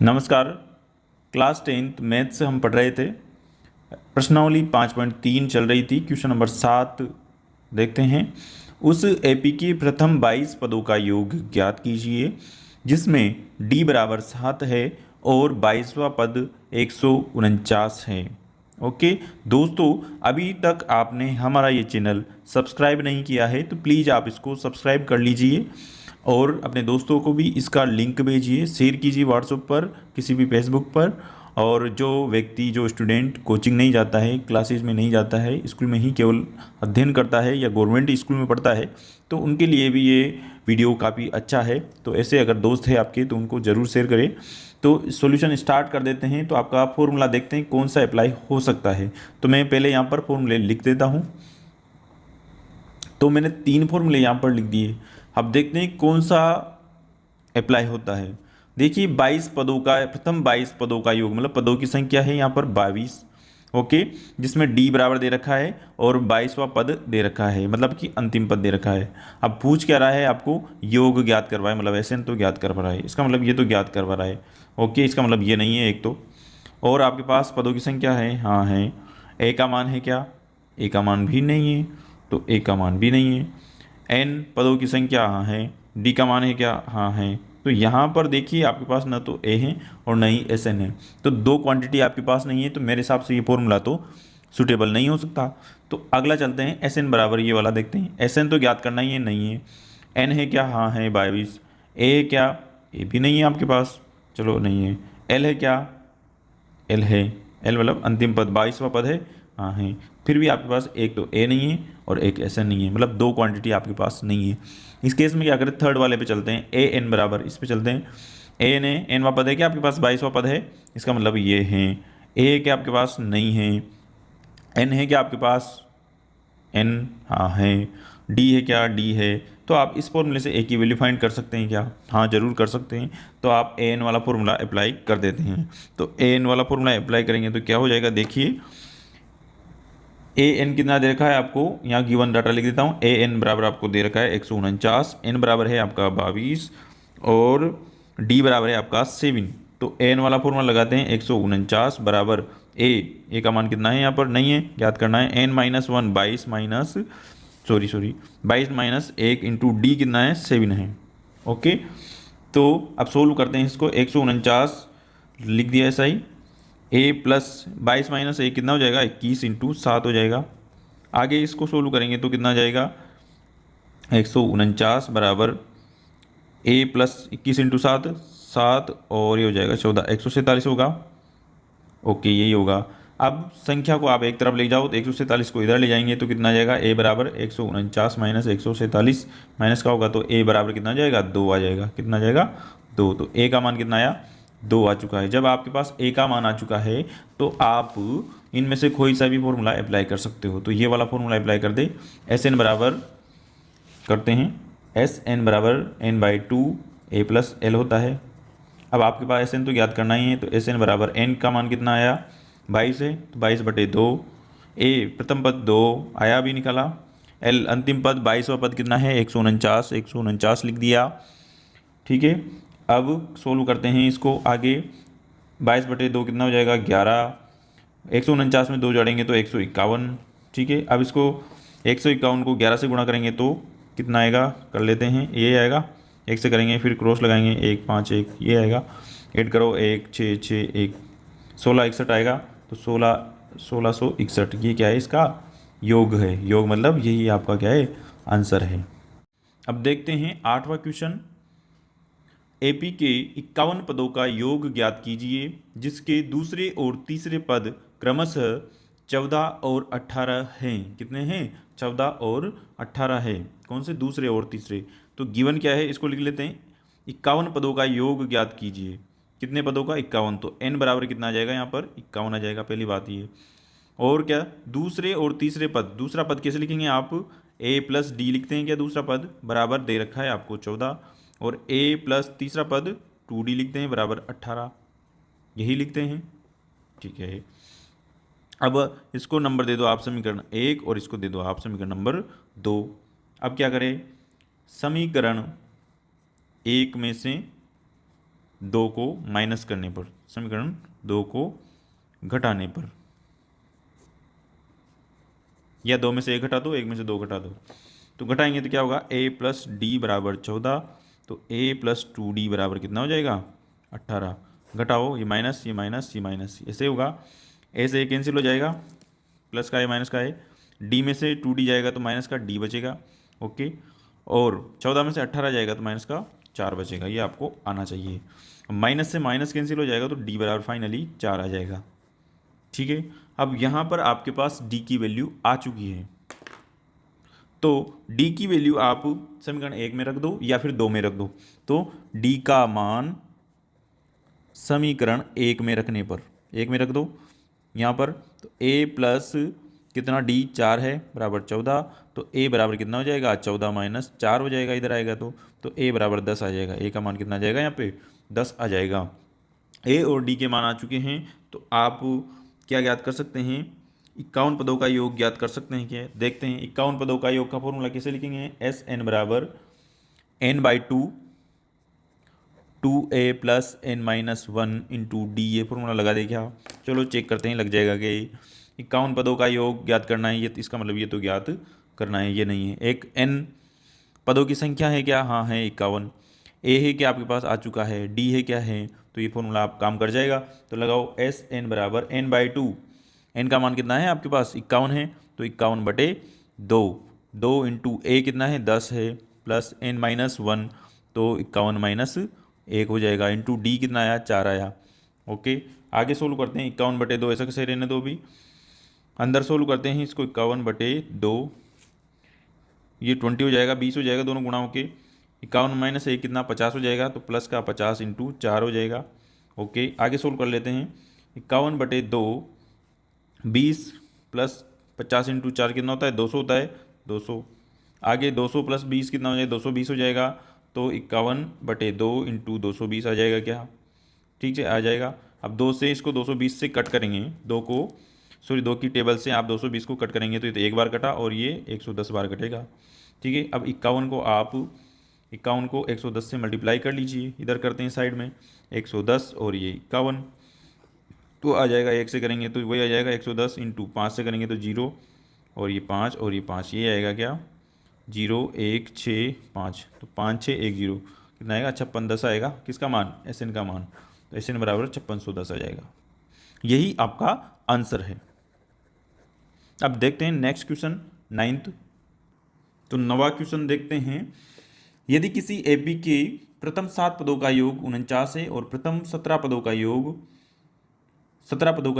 नमस्कार। Class 10th maths से हम पढ़ रहे थे। प्रश्नावली 5.3 चल रही थी। क्वेश्चन नंबर 7 देखते हैं। उस एपी के प्रथम 22 पदों का योग ज्ञात कीजिए जिसमें डी बराबर 7 है और 22वां पद 149 है। ओके दोस्तों, अभी तक आपने हमारा ये चैनल सब्सक्राइब नहीं किया है तो प्लीज़ आप इसको सब्सक्राइब कर लीजिए और अपने दोस्तों को भी इसका लिंक भेजिए, शेयर कीजिए व्हाट्सएप पर, किसी भी फेसबुक पर। और जो व्यक्ति, जो स्टूडेंट कोचिंग नहीं जाता है, क्लासेज में नहीं जाता है, स्कूल में ही केवल अध्ययन करता है या गवर्नमेंट स्कूल में पढ़ता है, तो उनके लिए भी ये वीडियो काफ़ी अच्छा है। तो ऐसे अगर दोस्त है आपके तो उनको ज़रूर शेयर करें। तो सॉल्यूशन स्टार्ट कर देते हैं। तो आपका फॉर्मूला देखते हैं कौन सा अप्लाई हो सकता है। तो मैं पहले यहाँ पर फॉर्मूले लिख देता हूँ। तो मैंने 3 फॉर्मूले यहाँ पर लिख दिए। अब देखते हैं कौन सा अप्लाई होता है। देखिए 22 पदों का, प्रथम 22 पदों का योग मतलब पदों की संख्या है यहाँ पर 22। ओके, जिसमें डी बराबर दे रखा है और 22वां पद दे रखा है, मतलब कि अंतिम पद दे रखा है। अब पूछ क्या रहा है, आपको योग ज्ञात करवाए, मतलब ऐसे तो ज्ञात करवा रहा है, इसका मतलब ये तो ज्ञात करवा रहा है। ओके, इसका मतलब ये नहीं है एक तो। और आपके पास पदों की संख्या है, हाँ है। ए का मान है क्या, ए का मान भी नहीं है, तो ए का मान भी नहीं है। एन पदों की संख्या हाँ है, डी का मान है क्या, हाँ है। तो यहाँ पर देखिए आपके पास न तो ए है और न ही एस एन है, तो 2 क्वांटिटी आपके पास नहीं है। तो मेरे हिसाब से ये फॉर्मूला तो सूटेबल नहीं हो सकता। तो अगला चलते हैं, एस एन बराबर ये वाला देखते हैं। एस एन तो ज्ञात करना ही है, नहीं है। एन है क्या, हाँ है 22। ए क्या, ए भी नहीं है आपके पास, चलो नहीं है। एल है क्या, एल है, एल मतलब अंतिम पद 22वां पद है, हाँ है। फिर भी आपके पास एक तो ए नहीं है और एक एस एन नहीं है, मतलब 2 क्वांटिटी आपके पास नहीं है। इस केस में क्या करें, थर्ड वाले पे चलते हैं, ए एन बराबर इस पे चलते हैं। ए एन है, एनवा पद है क्या आपके पास, 22वां पद है, इसका मतलब ये है। ए क्या आपके पास, नहीं है। एन है क्या आपके पास, एन हाँ है। डी है क्या, डी है। तो आप इस फॉर्मूले से ए की वैल्यू फाइंड कर सकते हैं क्या, हाँ ज़रूर कर सकते हैं। तो आप ए एन वाला फॉर्मूला अप्लाई कर देते हैं। तो ए एन वाला फॉर्मूला अप्लाई करेंगे तो क्या हो जाएगा, देखिए ए एन कितना दे रखा है आपको, यहाँ गिवन डाटा लिख देता हूँ। ए एन बराबर आपको दे रखा है 149, एन बराबर है आपका 22 और डी बराबर है आपका 7। तो ए एन वाला फॉर्मूला लगाते हैं, 149 बराबर ए का मान कितना है यहाँ पर नहीं है, याद करना है। N minus 1 22 minus 22 minus 1 into d कितना है, 7 है। ओके, तो अब सोल्व करते हैं इसको। 149 लिख दिया ऐसा ही। ए प्लस 22 माइनस ए कितना हो जाएगा, 21 इंटू 7 हो जाएगा। आगे इसको सोल्व करेंगे तो कितना आ जाएगा, 149 बराबर ए प्लस 21 इंटू 7, 7 और ये हो जाएगा 14, 147 होगा। ओके, यही होगा। अब संख्या को आप एक तरफ ले जाओ तो 147 को इधर ले जाएंगे तो कितना आ जाएगा, ए बराबर 149 माइनस 147 माइनस का होगा तो ए बराबर कितना आ जाएगा, 2 आ जाएगा। कितना आ जाएगा, 2। तो ए का मान कितना आया, 2 आ चुका है। जब आपके पास ए का मान आ चुका है तो आप इनमें से कोई सा भी फॉर्मूला अप्लाई कर सकते हो। तो ये वाला फॉर्मूला अप्लाई कर दे। एस एन बराबर करते हैं, एस एन बराबर n by 2 a plus l होता है। अब आपके पास एस एन तो ज्ञात करना ही है, तो एस एन बराबर एन का मान कितना आया, 22 है, तो 22/2। ए प्रथम पद 2 आया भी निकाला। एल अंतिम पद 22वां पद कितना है, 149 लिख दिया। ठीक है, अब सोल्व करते हैं इसको आगे। 22/2 कितना हो जाएगा, 11। 149 में 2 जोड़ेंगे तो 151। ठीक है, अब इसको 151 को 11 से गुणा करेंगे तो कितना आएगा, कर लेते हैं, ये आएगा। 1 से करेंगे फिर क्रॉस लगाएंगे, 1 5 1 ये आएगा। ऐड करो 1 6 6 1 16 61 आएगा। तो 1661 ये क्या है, इसका योग है। योग मतलब यही आपका क्या है, आंसर है। अब देखते हैं 8वां क्वेश्चन। एपी के 51 पदों का योग ज्ञात कीजिए जिसके दूसरे और तीसरे पद क्रमशः 14 और 18 हैं। कितने हैं, 14 और 18 है। कौन से, दूसरे और तीसरे। तो गिवन क्या है, इसको लिख लेते हैं। 51 पदों का योग ज्ञात कीजिए। कितने पदों का, 51। तो n बराबर कितना आ जाएगा, यहाँ पर 51 आ जाएगा, पहली बात ये। और क्या, दूसरे और तीसरे पद। दूसरा पद कैसे लिखेंगे आप, a प्लस डी लिखते हैं क्या, दूसरा पद बराबर दे रखा है आपको 14 और a प्लस तीसरा पद 2d लिखते हैं बराबर 18, यही लिखते हैं। ठीक है, अब इसको नंबर दे दो आप समीकरण 1 और इसको दे दो आप समीकरण नंबर 2। अब क्या करें, समीकरण 1 में से 2 को माइनस करने पर, समीकरण 2 को घटाने पर, या 2 में से 1 घटा दो, 1 में से 2 घटा दो, तो घटाएंगे तो क्या होगा, a प्लस डी बराबर 14, तो a प्लस 2d बराबर कितना हो जाएगा, 18। घटाओ, ये माइनस, ये माइनस, ये माइनस, ऐसे होगा, a से a कैंसिल हो जाएगा, प्लस का a माइनस का a, d में से 2d जाएगा तो माइनस का d बचेगा, ओके, और 14 में से 18 जाएगा तो माइनस का 4 बचेगा, ये आपको आना चाहिए। माइनस से माइनस कैंसिल हो जाएगा तो d बराबर फाइनली 4 आ जाएगा, ठीक है। अब यहाँ पर आपके पास d की वैल्यू आ चुकी है, तो d की वैल्यू आप समीकरण 1 में रख दो या फिर 2 में रख दो, तो d का मान समीकरण 1 में रखने पर, 1 में रख दो यहाँ पर, तो a प्लस कितना d 4 है बराबर 14, तो a बराबर कितना हो जाएगा, 14 माइनस 4 हो जाएगा, इधर आएगा तो a बराबर 10 आ जाएगा, a का मान कितना आ जाएगा, यहाँ पे 10 आ जाएगा। a और d के मान आ चुके हैं, तो आप क्या ज्ञात कर सकते हैं, 51 पदों का योग ज्ञात कर सकते हैं क्या, देखते हैं 51 पदों का योग का फॉर्मूला कैसे लिखेंगे, एस एन बराबर n/2 2a plus n minus 1 into D, ये फॉर्मूला लगा दे क्या, चलो चेक करते हैं लग जाएगा कि 51 पदों का योग ज्ञात करना है, ये इसका मतलब ये तो ज्ञात करना है, ये नहीं है, एक n पदों की संख्या है क्या, हाँ है 51, a है क्या आपके पास आ चुका है, d है क्या है, तो ये फॉर्मूला आप काम कर जाएगा, तो लगाओ एस एन बराबर n/2, n का मान कितना है आपके पास 51 है, तो 51/2, 2 इंटू a कितना है 10 है, प्लस n माइनस 1, तो 51 माइनस 1 हो जाएगा, इंटू डी कितना आया 4 आया, ओके। आगे सोल्व करते हैं, 51/2 ऐसा कैसे रहने दो, भी अंदर सोल्व करते हैं इसको, 51/2, ये 20 हो जाएगा, 20 हो जाएगा दोनों गुणा होके, 51 माइनस 1 कितना 50 हो जाएगा, तो प्लस का 50 इंटू 4 हो जाएगा, ओके। आगे सोल्व कर लेते हैं, 51/2 20 प्लस 50 इंटू 4 कितना होता है 200 होता है, 200, आगे 200 प्लस 20 कितना हो जाएगा 220 हो जाएगा, तो 51/2 इंटू 220 आ जाएगा क्या, ठीक है आ जाएगा। अब 2 से इसको 220 से कट करेंगे, 2 की टेबल से आप 220 को कट करेंगे तो ये तो एक बार कटा और ये 110 बार कटेगा, ठीक है। अब 51 को 110 से मल्टीप्लाई कर लीजिए, इधर करते हैं साइड में 110 और ये 51, तो आ जाएगा 1 से करेंगे तो वही आ जाएगा 110 इंटू 5 से करेंगे तो 0 और ये 5 और ये 5, ये आएगा क्या 0 1 6 5, तो 5 6 1 0 कितना आएगा 5610 आएगा, किसका मान एस एन का मान, तो एस एन बराबर 5610 आ जाएगा, यही आपका आंसर है। अब देखते हैं नेक्स्ट क्वेश्चन 9th, तो 9वां क्वेश्चन देखते हैं, यदि किसी एपी के प्रथम 7 पदों का योग 49 है और प्रथम 17 पदों का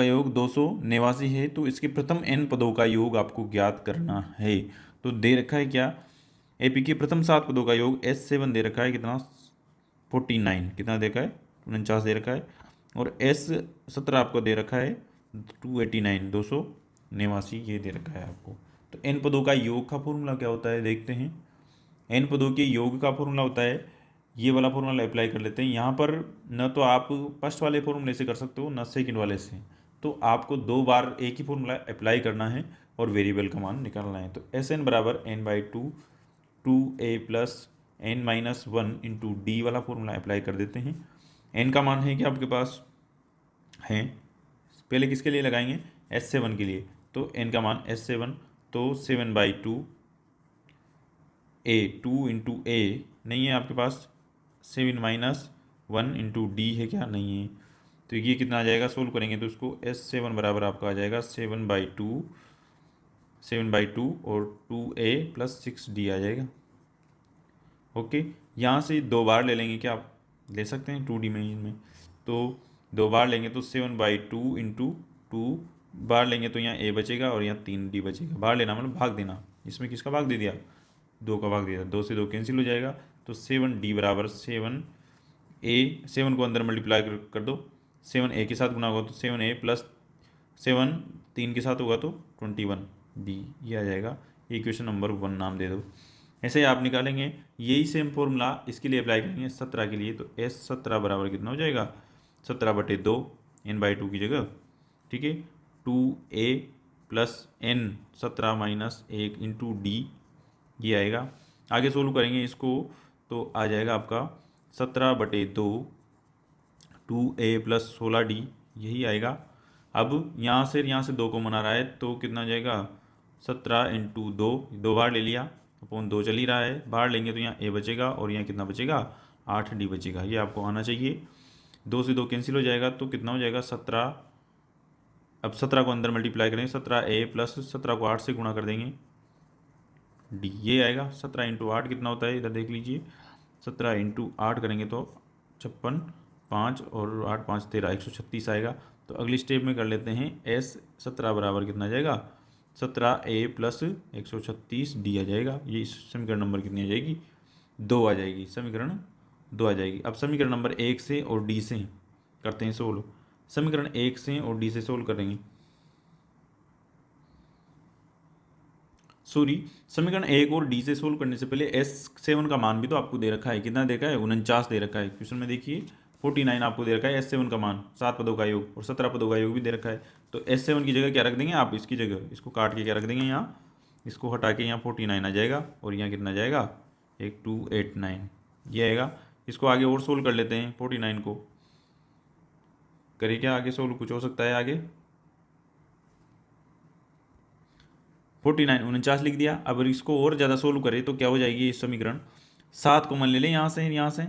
योग 289 है, तो इसके प्रथम n पदों का योग आपको ज्ञात करना है। तो दे रखा है क्या, एपी के प्रथम 7 पदों का योग S7 दे रखा है कितना 49, कितना दे रखा है 49 दे रखा है, और S17 आपको दे रखा है 289 289, ये दे रखा है आपको। तो n पदों का योग का फॉर्मूला क्या होता है देखते हैं, n पदों के योग का फॉर्मूला होता है, ये वाला फॉर्मूला अप्लाई कर लेते हैं। यहाँ पर न तो आप फर्स्ट वाले फॉर्मूले से कर सकते हो न सेकंड वाले से, तो आपको 2 बार एक ही फॉर्मूला अप्लाई करना है और वेरिएबल का मान निकालना है। तो एस एन बराबर n/2 2a plus n minus 1 into D वाला फॉर्मूला अप्लाई कर देते हैं। n का मान है कि आपके पास है, पहले किसके लिए लगाएंगे S7 के लिए, तो n का मान S7, तो 7/2 a 2 इंटू a नहीं है आपके पास, 7 माइनस 1 इंटू डी है क्या, नहीं है, तो ये कितना आ जाएगा, सोल्व करेंगे तो उसको S7 बराबर आपका आ जाएगा 7/2 और 2a प्लस 6d आ जाएगा, ओके। यहाँ से 2 बार ले लेंगे क्या, आप ले सकते हैं 2D में, तो 2 बार लेंगे तो 7/2 इंटू 2 बार लेंगे तो यहाँ a बचेगा और यहाँ 3d बचेगा, बाहर लेना मतलब भाग देना, इसमें किसका भाग दे दिया 2 का भाग दिया, 2 से 2 कैंसिल हो जाएगा, तो 7d बराबर 7a, 7 को अंदर मल्टीप्लाई कर दो, 7a के साथ गुना होगा तो 7a प्लस 7 3 के साथ होगा तो 21d, ये आ जाएगा, ये क्वेश्चन नंबर 1 नाम दे दो। ऐसे ही आप निकालेंगे, यही सेम फॉर्मूला इसके लिए अप्लाई करेंगे 17 के लिए, तो S17 बराबर कितना हो जाएगा 17/2 n/2 की जगह, ठीक है, 2a plus n 17 minus 1 into D, ये आएगा। आगे सोल्व करेंगे इसको तो आ जाएगा आपका 17/2 2a+16d यही आएगा। अब यहाँ से 2 को मना रहा है तो कितना आ जाएगा 17 × 2, 2 बार ले लिया अपॉन 2 चल ही रहा है, बाहर लेंगे तो यहाँ a बचेगा और यहाँ कितना बचेगा 8d बचेगा। ये आपको आना चाहिए। 2 से 2 कैंसिल हो जाएगा तो कितना हो जाएगा 17। अब 17 को अंदर मल्टीप्लाई करेंगे 17a प्लस 17 को 8 से गुणा कर देंगे d, ये आएगा 17 × 8 कितना होता है इधर देख लीजिए। 17 × 8 करेंगे तो 56, 5 और 8 5 13 136 आएगा। तो अगली स्टेप में कर लेते हैं s 17 बराबर कितना आ जाएगा 17a प्लस 136d आ जाएगा। ये समीकरण नंबर कितनी आ जाएगी 2 आ जाएगी, समीकरण 2 आ जाएगी। अब समीकरण नंबर 1 से और d से करते हैं सोल्व। समीकरण 1 से और d से सोल्व करेंगे, सॉरी समीकरण 1 और d से सोल्व करने से पहले S7 का मान भी तो आपको दे रखा है, कितना देखा है 49 दे रखा है क्वेश्चन में। देखिए 49 आपको दे रखा है S7 का मान, 7 पदों का योग और 17 पदों का योग भी दे रखा है। तो S7 की जगह क्या रख देंगे आप, इसकी जगह इसको काट के क्या रख देंगे यहाँ, इसको हटा के यहाँ 49 आ जाएगा और यहाँ कितना जाएगा 1289 ये आएगा। इसको आगे और सोल्व कर लेते हैं 49 को, करिए क्या आगे सोल्व, कुछ हो सकता है आगे 49 49 लिख दिया। अब इसको और ज़्यादा सोल्व करें तो क्या हो जाएगी ये समीकरण, 7 कॉमन ले लें यहाँ से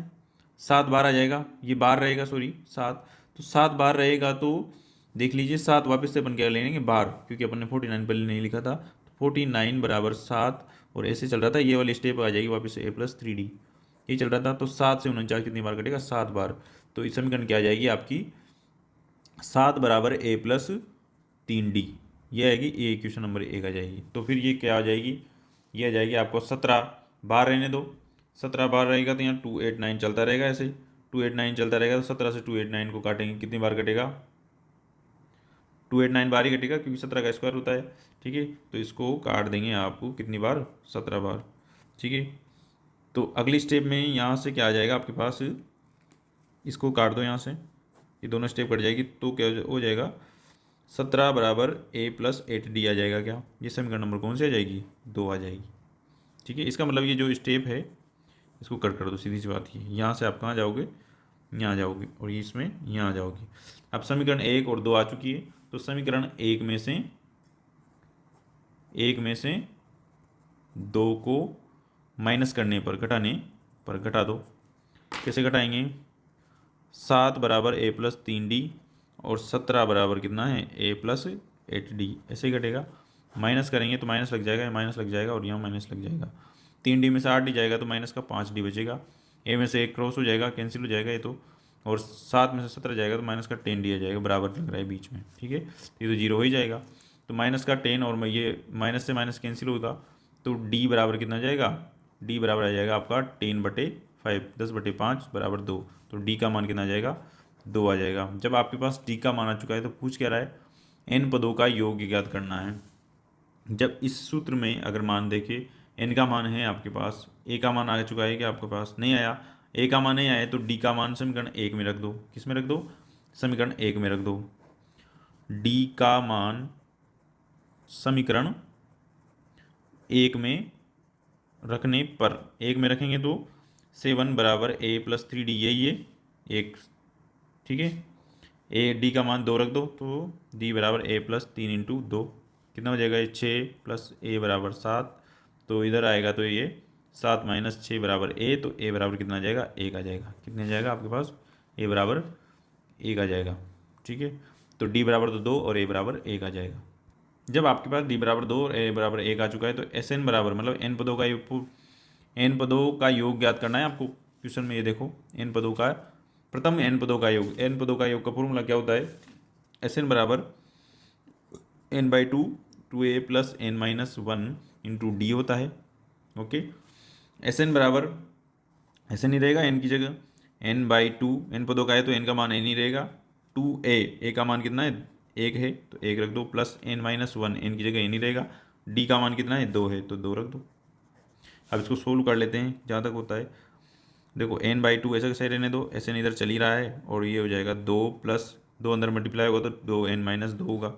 7 बार आ जाएगा, ये बार रहेगा सॉरी 7, तो 7 बार रहेगा तो देख लीजिए 7 वापस से अपन क्या लेंगे बार, क्योंकि अपन ने 49 पहले नहीं लिखा था। तो 49 बराबर 7 और ऐसे चल रहा था, ये वाली स्टेप आ जाएगी वापस से a+3d ये चल रहा था। तो 7 से 49 कितनी बार कटेगा 7 बार। तो इस समीकरण क्या आ जाएगी आपकी 7 बराबर a+3d ये आएगी, ये क्वेश्चन नंबर 1 आ जाएगी। तो फिर ये क्या आ जाएगी, ये आ जाएगी आपको 17 बार रहने दो, 17 बार रहेगा तो यहाँ 289 चलता रहेगा, ऐसे 289 चलता रहेगा। तो 17 से 289 को काटेंगे कितनी बार कटेगा 289 बार ही कटेगा क्योंकि 17 का स्क्वायर होता है, ठीक है। तो इसको काट देंगे आपको कितनी बार 17 बार, ठीक है। तो अगली स्टेप में यहाँ से क्या आ जाएगा आपके पास, इसको काट दो यहाँ से, ये दोनों स्टेप कट जाएगी तो क्या हो जाएगा 17 बराबर a+8d आ जाएगा। क्या ये समीकरण नंबर कौन सी आ जाएगी 2 आ जाएगी, ठीक है। इसका मतलब ये जो स्टेप है इसको कट कर दो, सीधी सी बात है। यहाँ से आप कहाँ जाओगे, यहाँ जाओगे और ये इसमें यहाँ जाओगे। अब समीकरण 1 और 2 आ चुकी है, तो समीकरण 1 में से 2 को माइनस करने पर, घटाने पर घटा दो। कैसे घटाएंगे, 7 बराबर a+3d और 17 बराबर कितना है a+8d, ऐसे ही घटेगा। माइनस करेंगे तो माइनस लग जाएगा, माइनस लग जाएगा और यहाँ माइनस लग जाएगा। 3d में से 8d जाएगा तो माइनस का 5d बचेगा, a में से 1 क्रॉस हो जाएगा कैंसिल हो जाएगा ये तो, और 7 में से 17 जाएगा तो माइनस का 10d आ जाएगा, बराबर लग रहा है बीच में, ठीक है। ये तो जीरो हो ही जाएगा। तो माइनस का 10 और ये माइनस से माइनस कैंसिल होगा तो d बराबर कितना जाएगा, d बराबर आ जाएगा आपका 10/5 10/5 बराबर 2। तो d का मान कितना आ जाएगा 2 आ जाएगा। जब आपके पास d का मान आ चुका है तो पूछ क्या रहा है, n पदों का योग ज्ञात करना है। जब इस सूत्र में अगर मान देखे n का मान है आपके पास, a का मान आ चुका है कि आपके पास नहीं आया, a का मान नहीं आया तो d का मान समीकरण 1 में रख दो। किस में रख दो, समीकरण 1 में रख दो। d का मान समीकरण 1 में रखने पर, 1 में रखेंगे तो 7 बराबर a+3d यही है एक, ठीक है। d का मान 2 रख दो तो d बराबर a+3 × 2 कितना हो जाएगा 6 प्लस a बराबर 7, तो इधर आएगा तो ये 7 - 6 बराबर a, तो a बराबर कितना आ जाएगा 1 आ जाएगा। कितने आ जाएगा आपके पास a बराबर 1 आ जाएगा, ठीक है। तो d बराबर तो 2 और a बराबर 1 आ जाएगा। जब आपके पास d बराबर 2 और a बराबर 1 आ चुका है तो Sn बराबर मतलब n पदों का योग, n पदों का योग ज्ञात करना है आपको। क्वेश्चन में ये देखो n पदों का, प्रथम n पदों का योग, n पदों का योग का फॉर्मूला क्या होता है, Sn बराबर n/2 2a + n - 1 × d होता है, ओके। Sn बराबर ऐसे नहीं रहेगा, n की जगह n/2, n पदों का है तो n का मान n ही रहेगा। 2a, a का मान कितना है 1 है तो 1 रख दो, प्लस n - 1, n की जगह n ही रहेगा। d का मान कितना है 2 है तो 2 रख दो। अब इसको सोल्व कर लेते हैं जहाँ तक होता है। देखो n/2 ऐसा कैसे रहने दो, ऐसे नहीं इधर चल ही रहा है और ये हो जाएगा 2 + 2 अंदर मल्टीप्लाई होगा तो 2n - 2 होगा,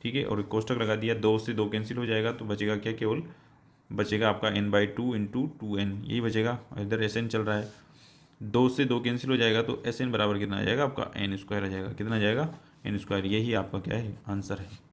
ठीक है। और कोष्टक लगा दिया, 2 से 2 कैंसिल हो जाएगा तो बचेगा क्या, केवल बचेगा आपका n/2 × 2n, यही बचेगा। इधर Sn चल रहा है 2 से 2 कैंसिल हो जाएगा तो एस एन बराबर कितना आ जाएगा आपका एन स्क्वायर आ जाएगा। कितना आ जाएगा? N square. यही आपका क्या है? आंसर है।